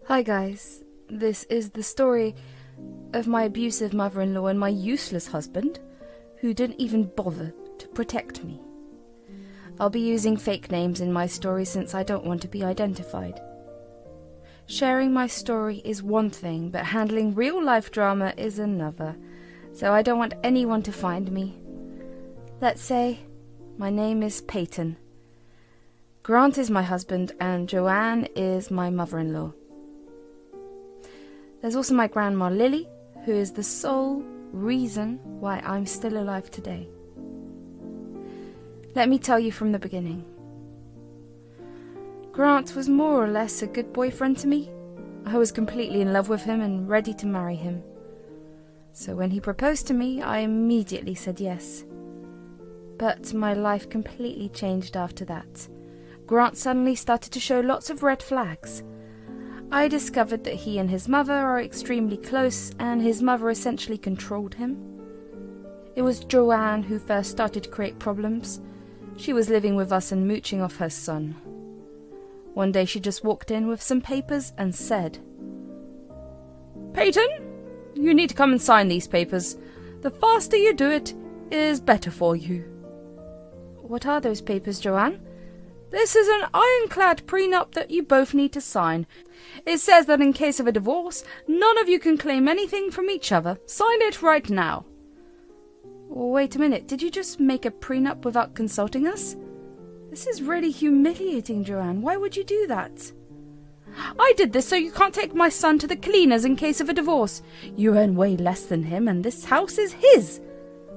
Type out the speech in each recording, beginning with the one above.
Hi guys, this is the story of my abusive mother-in-law and my useless husband, who didn't even bother to protect me. I'll be using fake names in my story since I don't want to be identified. Sharing my story is one thing, but handling real-life drama is another, so I don't want anyone to find me. Let's say my name is Peyton. Grant is my husband and Joanne is my mother-in-law. There's also my grandma Lily, who is the sole reason why I'm still alive today. Let me tell you from the beginning. Grant was more or less a good boyfriend to me. I was completely in love with him and ready to marry him. So when he proposed to me, I immediately said yes. But my life completely changed after that. Grant suddenly started to show lots of red flags. I discovered that he and his mother are extremely close, and his mother essentially controlled him. It was Joanne who first started to create problems. She was living with us and mooching off her son. One day she just walked in with some papers and said, "Peyton, you need to come and sign these papers. The faster you do it is better for you." "What are those papers, Joanne?" "This is an ironclad prenup that you both need to sign. It says that in case of a divorce, none of you can claim anything from each other. Sign it right now." "Wait a minute, did you just make a prenup without consulting us? This is really humiliating, Joanne. Why would you do that?" "I did this so you can't take my son to the cleaners in case of a divorce. You earn way less than him, and this house is his.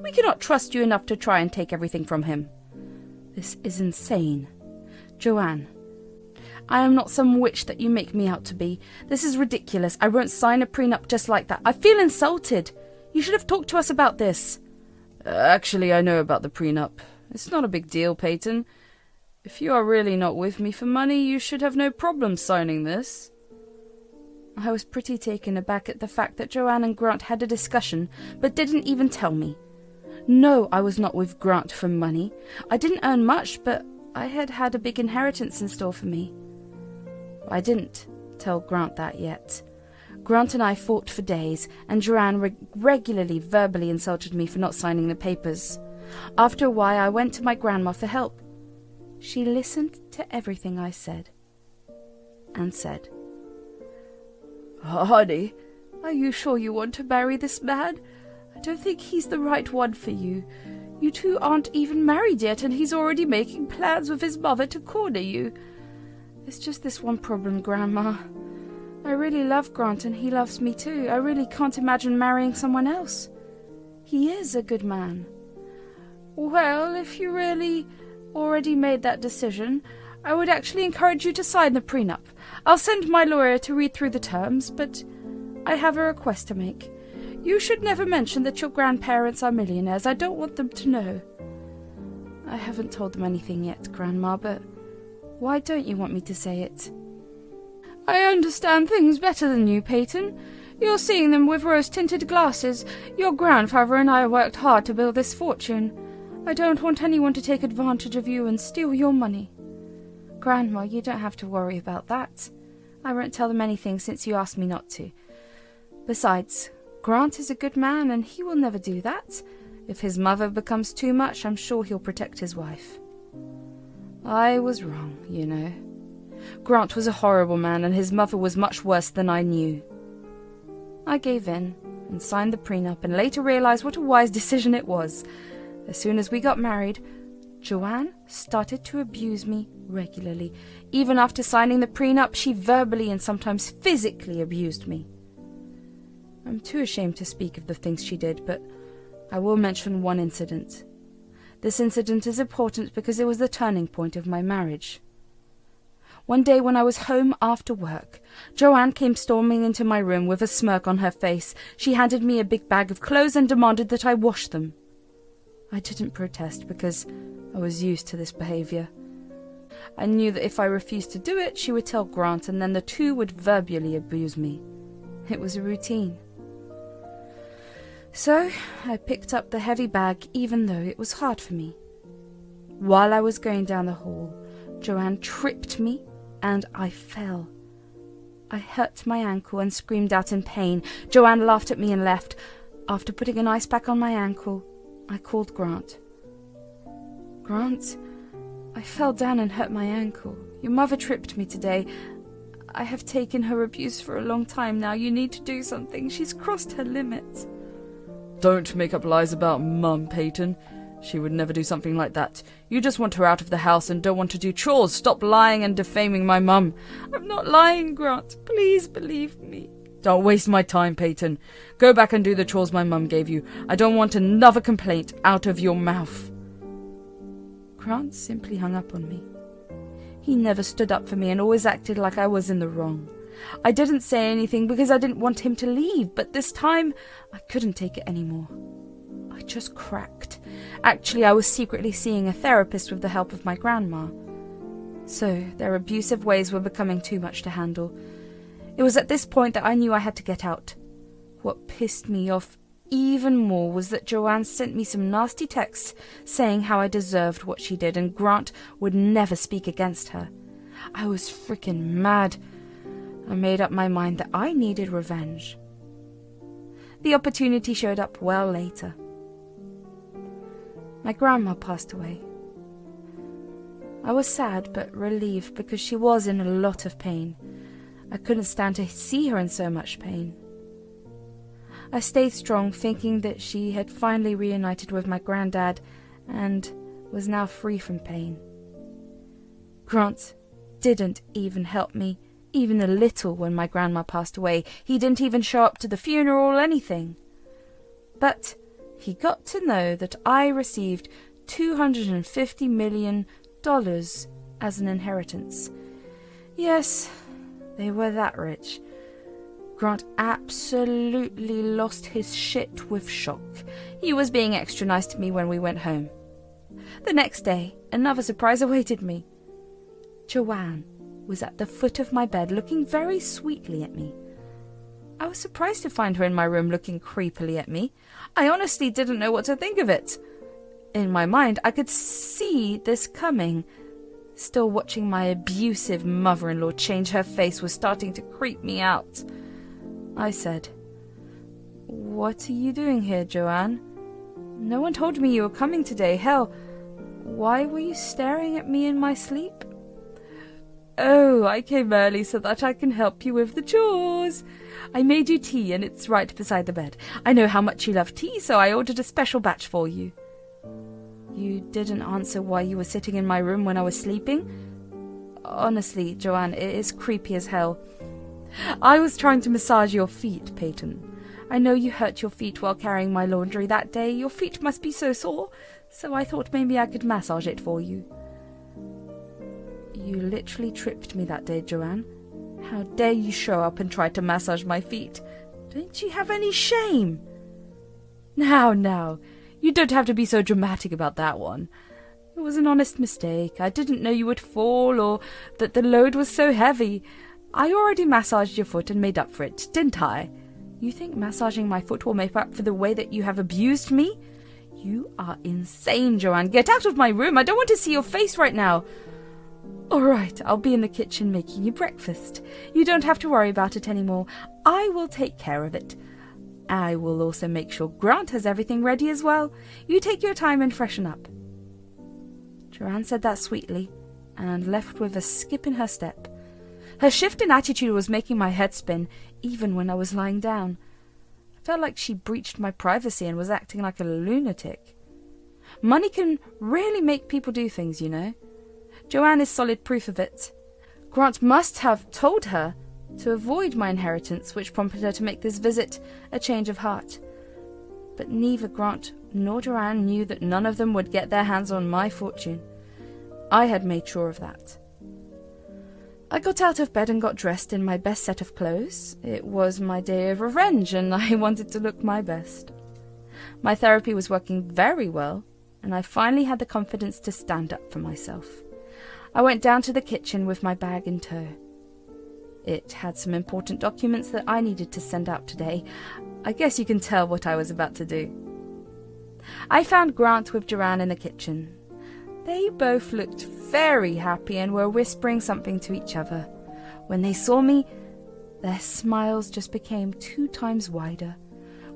We cannot trust you enough to try and take everything from him." "This is insane. Joanne, I am not some witch that you make me out to be. This is ridiculous. I won't sign a prenup just like that. I feel insulted. You should have talked to us about this." "Actually, I know about the prenup. It's not a big deal, Peyton. If you are really not with me for money, you should have no problem signing this." I was pretty taken aback at the fact that Joanne and Grant had a discussion, but didn't even tell me. No, I was not with Grant for money. I didn't earn much, but I had a big inheritance in store for me. I didn't tell Grant that yet. Grant and I fought for days, and Joanne regularly verbally insulted me for not signing the papers. After a while, I went to my grandma for help. She listened to everything I said, and said, "Honey, are you sure you want to marry this man? I don't think he's the right one for you. You two aren't even married yet, and he's already making plans with his mother to corner you. There's just this one problem, Grandma. I really love Grant, and he loves me too. I really can't imagine marrying someone else. He is a good man." "Well, if you really already made that decision, I would actually encourage you to sign the prenup. I'll send my lawyer to read through the terms, but I have a request to make. You should never mention that your grandparents are millionaires. I don't want them to know." "I haven't told them anything yet, Grandma, but why don't you want me to say it?" "I understand things better than you, Peyton. You're seeing them with rose-tinted glasses. Your grandfather and I worked hard to build this fortune. I don't want anyone to take advantage of you and steal your money." "Grandma, you don't have to worry about that. I won't tell them anything since you asked me not to. Besides, Grant is a good man, and he will never do that. If his mother becomes too much, I'm sure he'll protect his wife." I was wrong, you know. Grant was a horrible man, and his mother was much worse than I knew. I gave in and signed the prenup, and later realized what a wise decision it was. As soon as we got married, Joanne started to abuse me regularly. Even after signing the prenup, she verbally and sometimes physically abused me. I'm too ashamed to speak of the things she did, but I will mention one incident. This incident is important because it was the turning point of my marriage. One day when I was home after work, Joanne came storming into my room with a smirk on her face. She handed me a big bag of clothes and demanded that I wash them. I didn't protest because I was used to this behavior. I knew that if I refused to do it, she would tell Grant, and then the two would verbally abuse me. It was a routine. So I picked up the heavy bag, even though it was hard for me. While I was going down the hall, Joanne tripped me and I fell. I hurt my ankle and screamed out in pain. Joanne laughed at me and left. After putting an ice pack on my ankle, I called Grant. "Grant, I fell down and hurt my ankle. Your mother tripped me today. I have taken her abuse for a long time now. You need to do something. She's crossed her limits." "Don't make up lies about Mum, Peyton. She would never do something like that. You just want her out of the house and don't want to do chores. Stop lying and defaming my mum." "I'm not lying, Grant. Please believe me." "Don't waste my time, Peyton. Go back and do the chores my mum gave you. I don't want another complaint out of your mouth." Grant simply hung up on me. He never stood up for me and always acted like I was in the wrong. I didn't say anything because I didn't want him to leave, but this time I couldn't take it anymore. I just cracked. Actually, I was secretly seeing a therapist with the help of my grandma. So their abusive ways were becoming too much to handle. It was at this point that I knew I had to get out. What pissed me off even more was that Joanne sent me some nasty texts saying how I deserved what she did and Grant would never speak against her. I was freaking mad. I made up my mind that I needed revenge. The opportunity showed up well later. My grandma passed away. I was sad but relieved because she was in a lot of pain. I couldn't stand to see her in so much pain. I stayed strong, thinking that she had finally reunited with my granddad and was now free from pain. Grant didn't even help me, even a little, when my grandma passed away. He didn't even show up to the funeral or anything. But he got to know that I received $250 million as an inheritance. Yes, they were that rich. Grant absolutely lost his shit with shock. He was being extra nice to me when we went home. The next day, another surprise awaited me. Joanne was at the foot of my bed looking very sweetly at me. I was surprised to find her in my room looking creepily at me. I honestly didn't know what to think of it. In my mind, I could see this coming. Still watching my abusive mother-in-law change her face was starting to creep me out. I said, "What are you doing here, Joanne? No one told me you were coming today. Hell, why were you staring at me in my sleep?" "Oh, I came early so that I can help you with the chores. I made you tea and it's right beside the bed. I know how much you love tea, so I ordered a special batch for you." "You didn't answer why you were sitting in my room when I was sleeping?" "Honestly, Joanne, it is creepy as hell." "I was trying to massage your feet, Peyton. I know you hurt your feet while carrying my laundry that day. Your feet must be so sore, so I thought maybe I could massage it for you." "You literally tripped me that day, Joanne. How dare you show up and try to massage my feet? Don't you have any shame?" Now, you don't have to be so dramatic about that one. It was an honest mistake. I didn't know you would fall or that the load was so heavy. I already massaged your foot and made up for it, didn't I? You think massaging my foot will make up for the way that you have abused me? You are insane, Joanne. Get out of my room. I don't want to see your face right now. All right, I'll be in the kitchen making you breakfast. You don't have to worry about it anymore. I will take care of it. I will also make sure Grant has everything ready as well. You take your time and freshen up." Joanne said that sweetly and left with a skip in her step. Her shift in attitude was making my head spin, even when I was lying down. I felt like she breached my privacy and was acting like a lunatic. Money can really make people do things, you know. Joanne is solid proof of it. Grant must have told her to avoid my inheritance, which prompted her to make this visit a change of heart. But neither Grant nor Joanne knew that none of them would get their hands on my fortune. I had made sure of that. I got out of bed and got dressed in my best set of clothes. It was my day of revenge, and I wanted to look my best. My therapy was working very well, and I finally had the confidence to stand up for myself. I went down to the kitchen with my bag in tow. It had some important documents that I needed to send out today. I guess you can tell what I was about to do. I found Grant with Joanne in the kitchen. They both looked very happy and were whispering something to each other. When they saw me, Their smiles just became 2 times wider.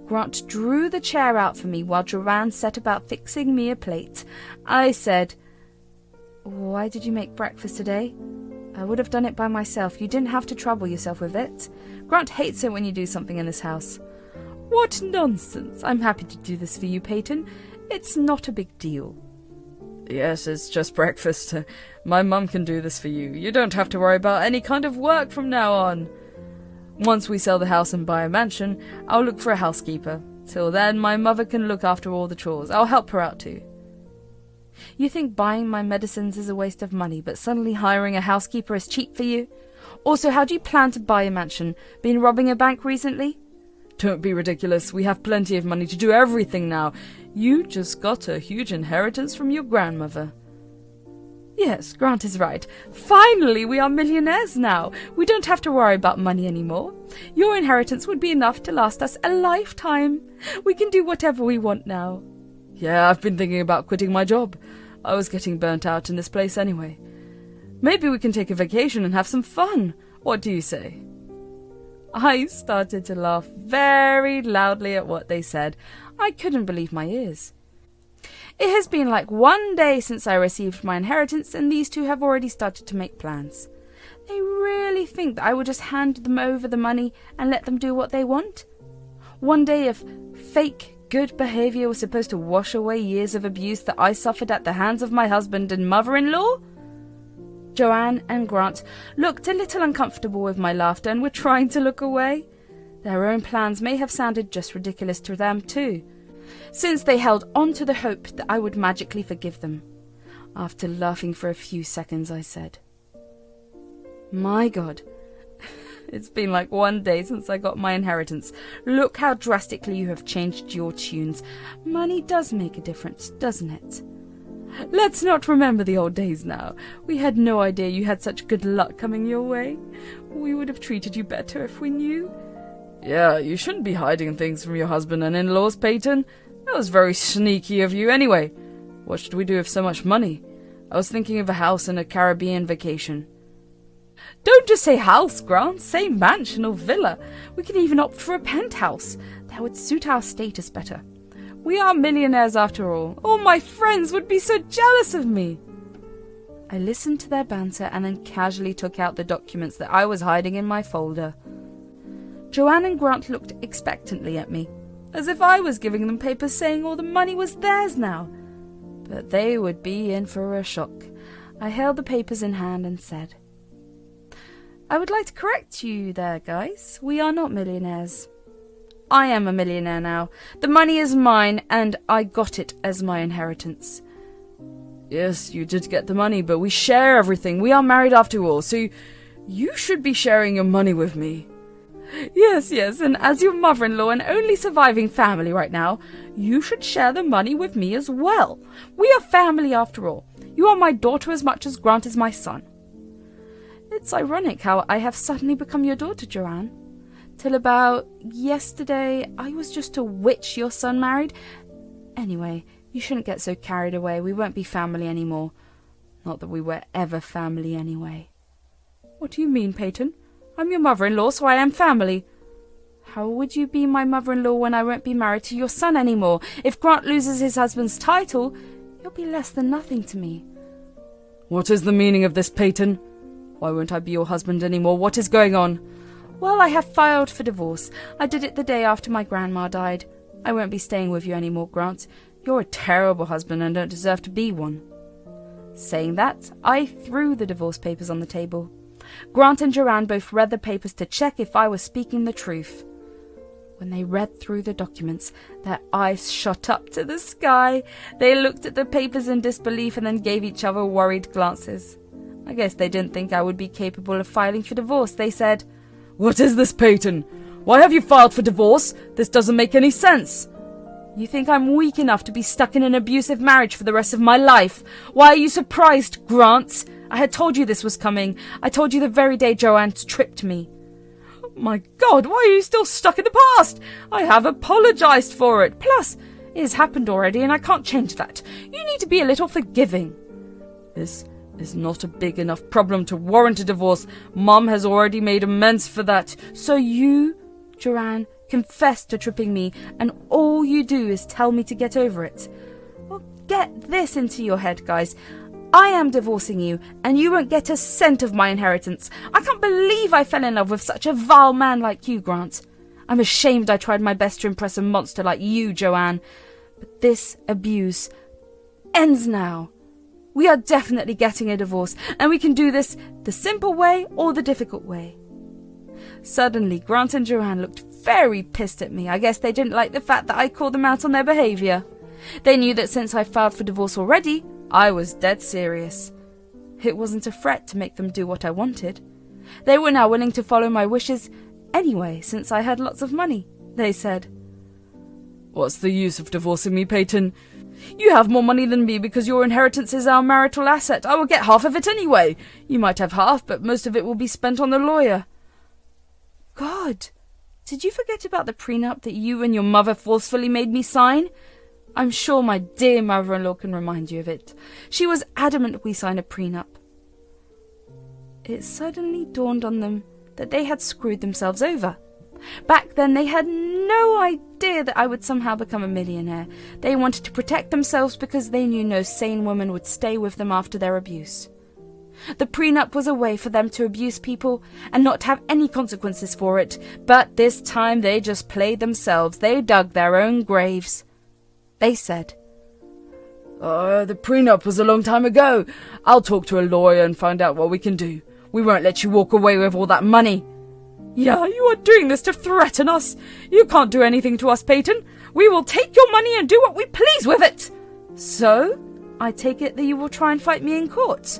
Grant drew the chair out for me while Joanne set about fixing me a plate. I said, "Why did you make breakfast today? I would have done it by myself. You didn't have to trouble yourself with it. Grant hates it when you do something in this house." "What nonsense! I'm happy to do this for you, Peyton. It's not a big deal." "Yes, it's just breakfast. My mum can do this for you. You don't have to worry about any kind of work from now on. Once we sell the house and buy a mansion, I'll look for a housekeeper. Till then, my mother can look after all the chores. I'll help her out too." "You think buying my medicines is a waste of money, but suddenly hiring a housekeeper is cheap for you? Also, how do you plan to buy a mansion? Been robbing a bank recently?" "Don't be ridiculous. We have plenty of money to do everything now. You just got a huge inheritance from your grandmother." "Yes, Grant is right. Finally, we are millionaires now. We don't have to worry about money anymore. Your inheritance would be enough to last us a lifetime. We can do whatever we want now." "Yeah, I've been thinking about quitting my job. I was getting burnt out in this place anyway. Maybe we can take a vacation and have some fun. What do you say?" I started to laugh very loudly at what they said. I couldn't believe my ears. It has been like 1 day since I received my inheritance, and these two have already started to make plans. They really think that I will just hand them over the money and let them do what they want? 1 day of fake good behavior was supposed to wash away years of abuse that I suffered at the hands of my husband and mother-in-law? Joanne and Grant looked a little uncomfortable with my laughter and were trying to look away. Their own plans may have sounded just ridiculous to them too, since they held on to the hope that I would magically forgive them. After laughing for a few seconds, I said, "My God, it's been like 1 day since I got my inheritance. Look how drastically you have changed your tunes. Money does make a difference, doesn't it? Let's not remember the old days now. We had no idea you had such good luck coming your way. We would have treated you better if we knew." "Yeah, you shouldn't be hiding things from your husband and in-laws, Peyton. That was very sneaky of you anyway. What should we do with so much money? I was thinking of a house and a Caribbean vacation." "Don't just say house, Grant. Say mansion or villa. We can even opt for a penthouse. That would suit our status better. We are millionaires after all. All my friends would be so jealous of me." I listened to their banter and then casually took out the documents that I was hiding in my folder. Joanne and Grant looked expectantly at me, as if I was giving them papers saying all the money was theirs now. But they would be in for a shock. I held the papers in hand and said, "I would like to correct you there, guys. We are not millionaires. I am a millionaire now. The money is mine, and I got it as my inheritance." "Yes, you did get the money, but we share everything. We are married after all, so you should be sharing your money with me." Yes, and as your mother-in-law and only surviving family right now, you should share the money with me as well. We are family after all. You are my daughter as much as Grant is my son." It's ironic how I have suddenly become your daughter, Joanne. Till about yesterday, I was just a witch your son married. Anyway, you shouldn't get so carried away. We won't be family anymore. Not that we were ever family anyway. What do you mean, Peyton? I'm your mother-in-law, so I am family. How would you be my mother-in-law when I won't be married to your son anymore? If Grant loses his husband's title, you'll be less than nothing to me. What is the meaning of this, Peyton? Why won't I be your husband anymore? What is going on? Well, I have filed for divorce. I did it the day after my grandma died. I won't be staying with you anymore, Grant. You're a terrible husband and don't deserve to be one. Saying that, I threw the divorce papers on the table. Grant and Joanne both read the papers to check if I was speaking the truth. When they read through the documents, their eyes shot up to the sky. They looked at the papers in disbelief and then gave each other worried glances. I guess they didn't think I would be capable of filing for divorce. They said, "What is this, Peyton? Why have you filed for divorce? This doesn't make any sense." You think I'm weak enough to be stuck in an abusive marriage for the rest of my life? Why are you surprised, Grant? I had told you this was coming. I told you the very day Joanne tripped me. My God, why are you still stuck in the past? I have apologized for it. Plus, it has happened already and I can't change that. You need to be a little forgiving. This is not a big enough problem to warrant a divorce. Mum has already made amends for that. So you, Joanne, confess to tripping me, and all you do is tell me to get over it. Well, get this into your head, guys. I am divorcing you, and you won't get a cent of my inheritance. I can't believe I fell in love with such a vile man like you, Grant. I'm ashamed I tried my best to impress a monster like you, Joanne. But this abuse ends now. We are definitely getting a divorce, and we can do this the simple way or the difficult way. Suddenly, Grant and Joanne looked very pissed at me. I guess they didn't like the fact that I called them out on their behaviour. They knew that since I filed for divorce already, I was dead serious. It wasn't a threat to make them do what I wanted. They were now willing to follow my wishes anyway, since I had lots of money, they said. What's the use of divorcing me, Peyton? You have more money than me because your inheritance is our marital asset. I will get half of it anyway. You might have half, but most of it will be spent on the lawyer. God, did you forget about the prenup that you and your mother forcefully made me sign? I'm sure my dear mother-in-law can remind you of it. She was adamant we sign a prenup. It suddenly dawned on them that they had screwed themselves over. Back then, they had no idea that I would somehow become a millionaire. They wanted to protect themselves because they knew no sane woman would stay with them after their abuse. The prenup was a way for them to abuse people and not have any consequences for it, but this time they just played themselves. They dug their own graves. They said, The prenup was a long time ago. I'll talk to a lawyer and find out what we can do. We won't let you walk away with all that money. Yeah, you are doing this to threaten us. You can't do anything to us, Peyton. We will take your money and do what we please with it. So, I take it that you will try and fight me in court?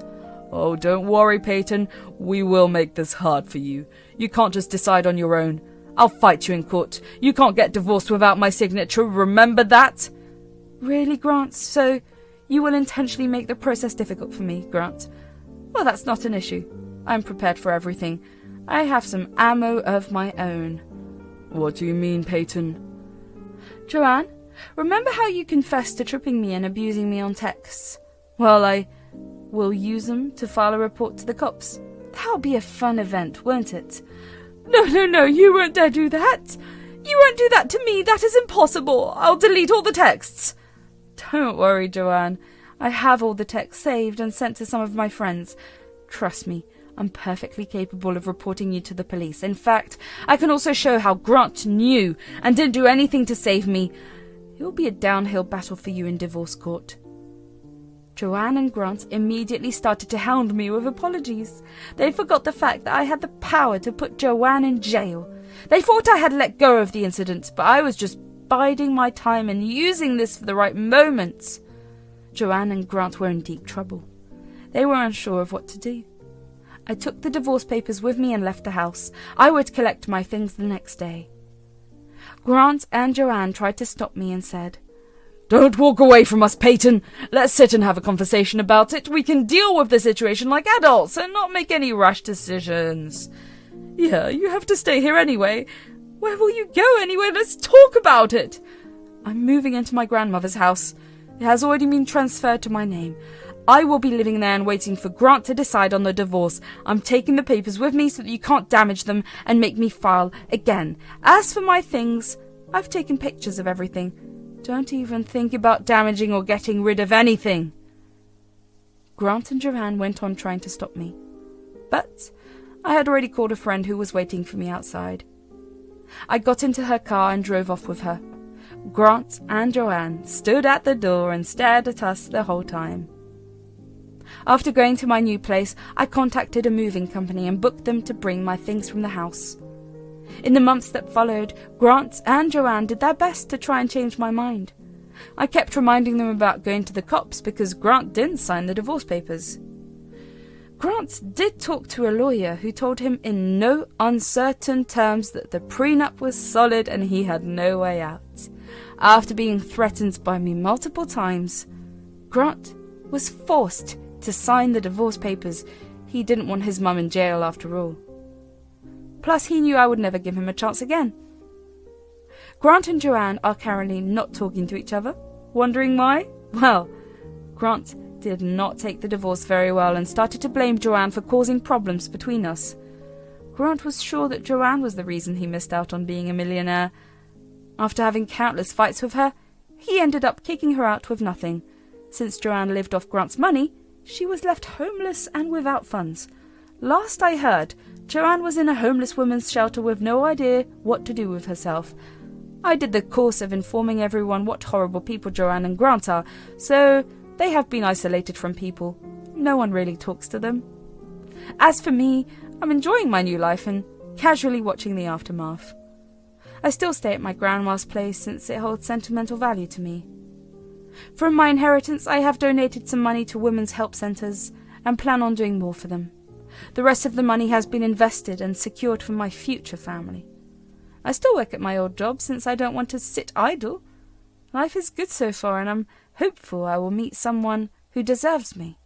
Oh, don't worry, Peyton. We will make this hard for you. You can't just decide on your own. I'll fight you in court. You can't get divorced without my signature. Remember that? Really, Grant? So, you will intentionally make the process difficult for me, Grant? Well, that's not an issue. I'm prepared for everything. I have some ammo of my own. What do you mean, Peyton? Joanne, remember how you confessed to tripping me and abusing me on texts? Well, I will use them to file a report to the cops. That'll be a fun event, won't it? No, you won't dare do that. You won't do that to me. That is impossible. I'll delete all the texts. Don't worry, Joanne. I have all the texts saved and sent to some of my friends. Trust me, I'm perfectly capable of reporting you to the police. In fact, I can also show how Grant knew and didn't do anything to save me. It will be a downhill battle for you in divorce court. Joanne and Grant immediately started to hound me with apologies. They forgot the fact that I had the power to put Joanne in jail. They thought I had let go of the incident, but I was just biding my time and using this for the right moments. Joanne and Grant were in deep trouble. They were unsure of what to do. I took the divorce papers with me and left the house. I would collect my things the next day. Grant and Joanne tried to stop me and said, Don't walk away from us, Peyton. Let's sit and have a conversation about it. We can deal with the situation like adults and not make any rash decisions. Yeah, you have to stay here anyway. Where will you go anyway? Let's talk about it. I'm moving into my grandmother's house. It has already been transferred to my name. I will be living there and waiting for Grant to decide on the divorce. I'm taking the papers with me so that you can't damage them and make me file again. As for my things, I've taken pictures of everything. Don't even think about damaging or getting rid of anything. Grant and Joanne went on trying to stop me, but I had already called a friend who was waiting for me outside. I got into her car and drove off with her. Grant and Joanne stood at the door and stared at us the whole time. After going to my new place, I contacted a moving company and booked them to bring my things from the house. In the months that followed, Grant and Joanne did their best to try and change my mind. I kept reminding them about going to the cops because Grant didn't sign the divorce papers. Grant did talk to a lawyer who told him in no uncertain terms that the prenup was solid and he had no way out. After being threatened by me multiple times, Grant was forced to sign the divorce papers. He didn't want his mum in jail after all. Plus, he knew I would never give him a chance again. Grant and Joanne are currently not talking to each other. Wondering why? Well, Grant did not take the divorce very well and started to blame Joanne for causing problems between us. Grant was sure that Joanne was the reason he missed out on being a millionaire. After having countless fights with her, he ended up kicking her out with nothing. Since Joanne lived off Grant's money, she was left homeless and without funds. Last I heard, Joanne was in a homeless women's shelter with no idea what to do with herself. I did the course of informing everyone what horrible people Joanne and Grant are, so they have been isolated from people. No one really talks to them. As for me, I'm enjoying my new life and casually watching the aftermath. I still stay at my grandma's place since it holds sentimental value to me. From my inheritance, I have donated some money to women's help centres and plan on doing more for them. The rest of the money has been invested and secured for my future family. I still work at my old job since I don't want to sit idle. Life is good so far and I'm hopeful I will meet someone who deserves me.